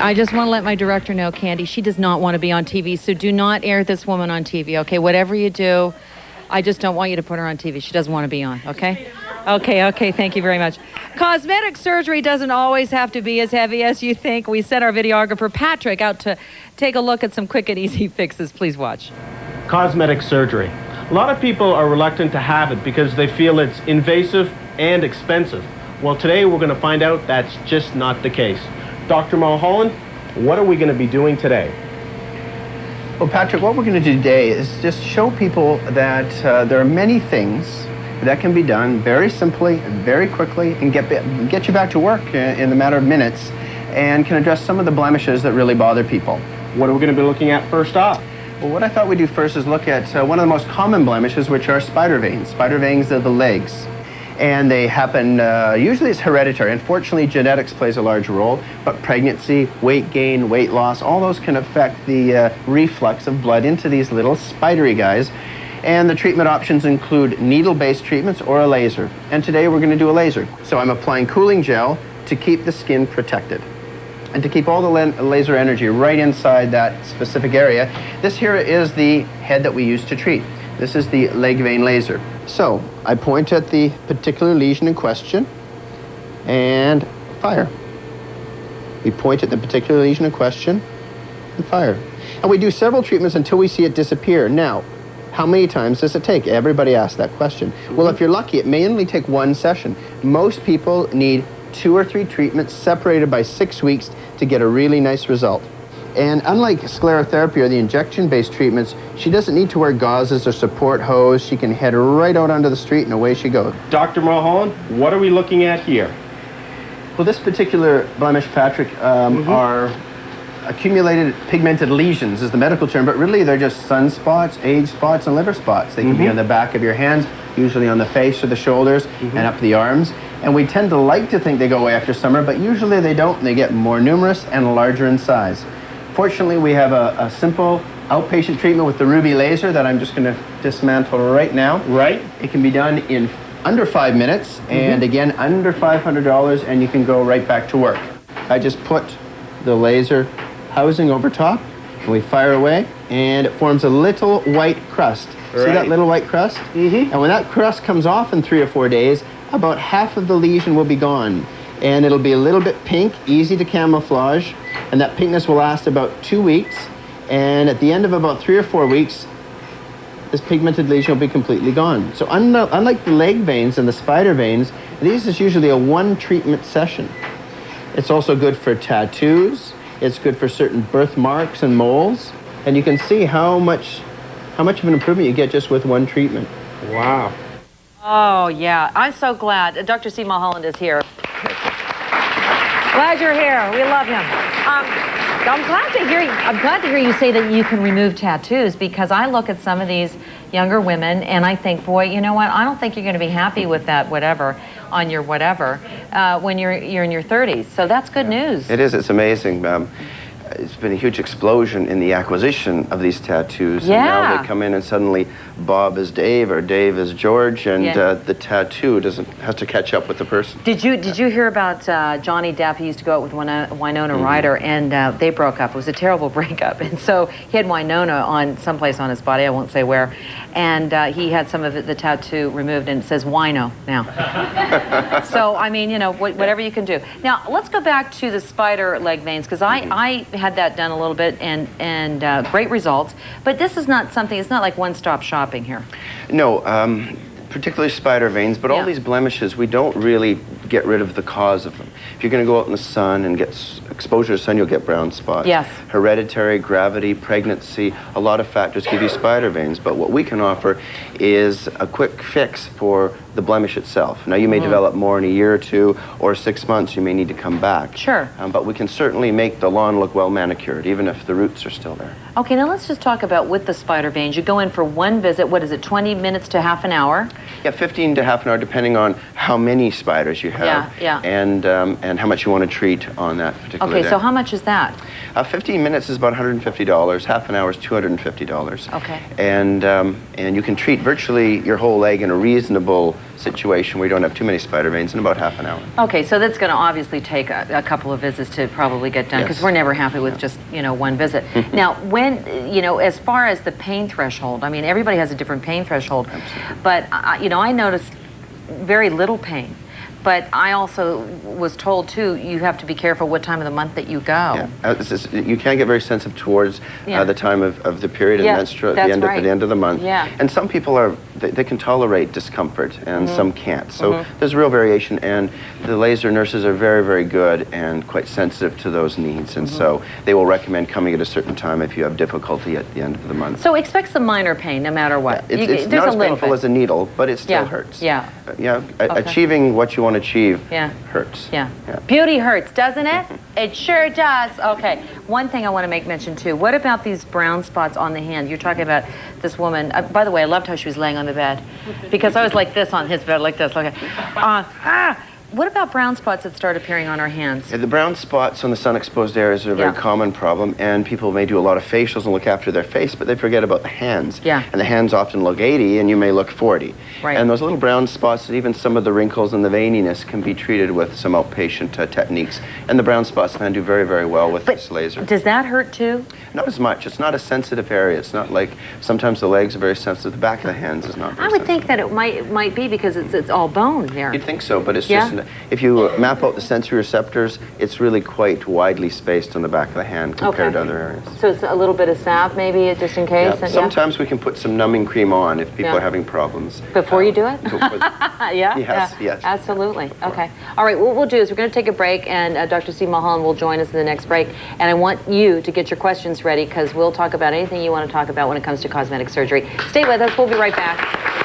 I just want to let my director know, Candy, she does not want to be on TV, so do not air this woman on TV, okay? Whatever you do, I just don't want you to put her on TV. She doesn't want to be on, okay? Okay, thank you very much. Cosmetic surgery doesn't always have to be as heavy as you think. We sent our videographer, Patrick, out to take a look at some quick and easy fixes. Please watch. Cosmetic surgery. A lot of people are reluctant to have it because they feel it's invasive and expensive. Well, today we're going to find out that's just not the case. Dr. Mulholland, what are we going to be doing today? Well, Patrick, what we're going to do today is just show people that there are many things that can be done very simply and very quickly and get you back to work in a matter of minutes and can address some of the blemishes that really bother people. What are we going to be looking at first off? Well, what I thought we'd do first is look at one of the most common blemishes, which are spider veins. Spider veins are the legs. And they happen, usually it's hereditary. Unfortunately, genetics plays a large role, but pregnancy, weight gain, weight loss, all those can affect the reflux of blood into these little spidery guys. And the treatment options include needle-based treatments or a laser. And today we're going to do a laser. So I'm applying cooling gel to keep the skin protected and to keep all the laser energy right inside that specific area. This here is the head that we use to treat. This is the leg vein laser. So I point at the particular lesion in question and fire. We point at the particular lesion in question and fire. And we do several treatments until we see it disappear. Now, how many times does it take? Everybody asks that question. Well, if you're lucky, it may only take one session. Most people need 2 or 3 treatments separated by 6 weeks to get a really nice result. And unlike sclerotherapy or the injection-based treatments, she doesn't need to wear gauzes or support hose. She can head right out onto the street and away she goes. Dr. Mulholland, what are we looking at here? Well, this particular blemish, Patrick, are accumulated pigmented lesions is the medical term, but really they're just sunspots, age spots, and liver spots. They can be on the back of your hands, usually on the face or the shoulders, and up the arms. And we tend to like to think they go away after summer, but usually they don't, and they get more numerous and larger in size. Fortunately, we have a simple outpatient treatment with the Ruby laser that I'm just going to dismantle right now. Right. It can be done in under 5 minutes, and again, under $500, and you can go right back to work. I just put the laser housing over top, and we fire away, and it forms a little white crust. Right. See that little white crust? And when that crust comes off in 3 or 4 days, about half of the lesion will be gone. And it'll be a little bit pink, easy to camouflage, and that pinkness will last about 2 weeks. And at the end of about 3 or 4 weeks, this pigmented lesion will be completely gone. So unlike the leg veins and the spider veins, these is usually a 1 treatment session. It's also good for tattoos. It's good for certain birthmarks and moles. And you can see how much of an improvement you get just with 1 treatment. Wow. Oh, yeah. I'm so glad. Dr. C. Mulholland is here. Glad you're here. We love him. I'm glad to hear you say that you can remove tattoos, because I look at some of these younger women and I think, boy, you know what? I don't think you're going to be happy with that whatever on your whatever when you're in your 30s. So that's good news. It is. It's amazing. It's been a huge explosion in the acquisition of these tattoos. Yeah. And now they come in and suddenly Bob is Dave or Dave is George, and the tattoo has to catch up with the person. Did you hear about Johnny Depp? He used to go out with Winona Ryder, and they broke up. It was a terrible breakup, and so he had Winona on someplace on his body, I won't say where, and he had some of the tattoo removed, and it says Wino now. So I mean, you know, whatever you can do. Now let's go back to the spider leg veins, because I had that done a little bit, and great results. But this is not something. It's not like one-stop shopping here. No, particularly spider veins, but all these blemishes, we don't really get rid of the cause of them. If you're going to go out in the sun and get exposure to the sun, you'll get brown spots. Yes. Hereditary, gravity, pregnancy, a lot of factors give you spider veins, but what we can offer is a quick fix for the blemish itself. Now, you may develop more in a year or 2 or 6 months. You may need to come back. Sure. But we can certainly make the lawn look well manicured, even if the roots are still there. Okay, now let's just talk about with the spider veins. You go in for 1 visit. What is it, 20 minutes to half an hour? Yeah, 15 to half an hour, depending on how many spiders you have. And how much you want to treat on that particular day. Okay, so how much is that? 15 minutes is about $150. Half an hour is $250. Okay. And you can treat virtually your whole leg in a reasonable situation where you don't have too many spider veins in about half an hour. Okay, so that's going to obviously take a couple of visits to probably get done, because Yes. we're never happy with just, one visit. Now, when, as far as the pain threshold, I mean, everybody has a different pain threshold. Absolutely. But, I noticed very little pain. But I also was told, too, you have to be careful what time of the month that you go. Yeah. You can get very sensitive towards Yeah. the time of the period Yeah, and menstrual at that's the end, right. at the end of the month. Yeah. And some people they can tolerate discomfort and some can't. So there's real variation, and the laser nurses are very, very good and quite sensitive to those needs. And so they will recommend coming at a certain time if you have difficulty at the end of the month. So expect some minor pain no matter what. It's There's not a as little painful bit. as a needle, but it still Yeah, hurts. yeah. Achieving what you want to achieve Yeah. hurts. Yeah. Beauty hurts, doesn't it? It sure does. Okay. One thing I want to make mention too. What about these brown spots on the hand? You're talking about this woman. By the way, I loved how she was laying on the bed, because I was like this on his bed, like this. Okay. What about brown spots that start appearing on our hands? Yeah, the brown spots on the sun-exposed areas are a very Yeah. common problem, and people may do a lot of facials and look after their face, but they forget about the hands. Yeah. And the hands often look 80, and you may look 40. Right. And those little brown spots and even some of the wrinkles and the veininess can be treated with some outpatient techniques. And the brown spots can do very, very well with this laser. Does that hurt too? Not as much. It's not a sensitive area. It's not like sometimes the legs are very sensitive. The back of the hands is not very I would sensitive. think that it might be because it's all bone there. You'd think so, but it's Yeah? just, if you map out the sensory receptors, it's really quite widely spaced on the back of the hand compared to other areas. So it's a little bit of salve maybe, just in case? Yeah. Sometimes we can put some numbing cream on if people Yeah. are having problems. Before you do it? Yeah? Yes, Yeah. yes. Absolutely. Okay. All right, what we'll do is we're going to take a break, and Dr. Steve Mulholland will join us in the next break. And I want you to get your questions ready, because we'll talk about anything you want to talk about when it comes to cosmetic surgery. Stay with us. We'll be right back.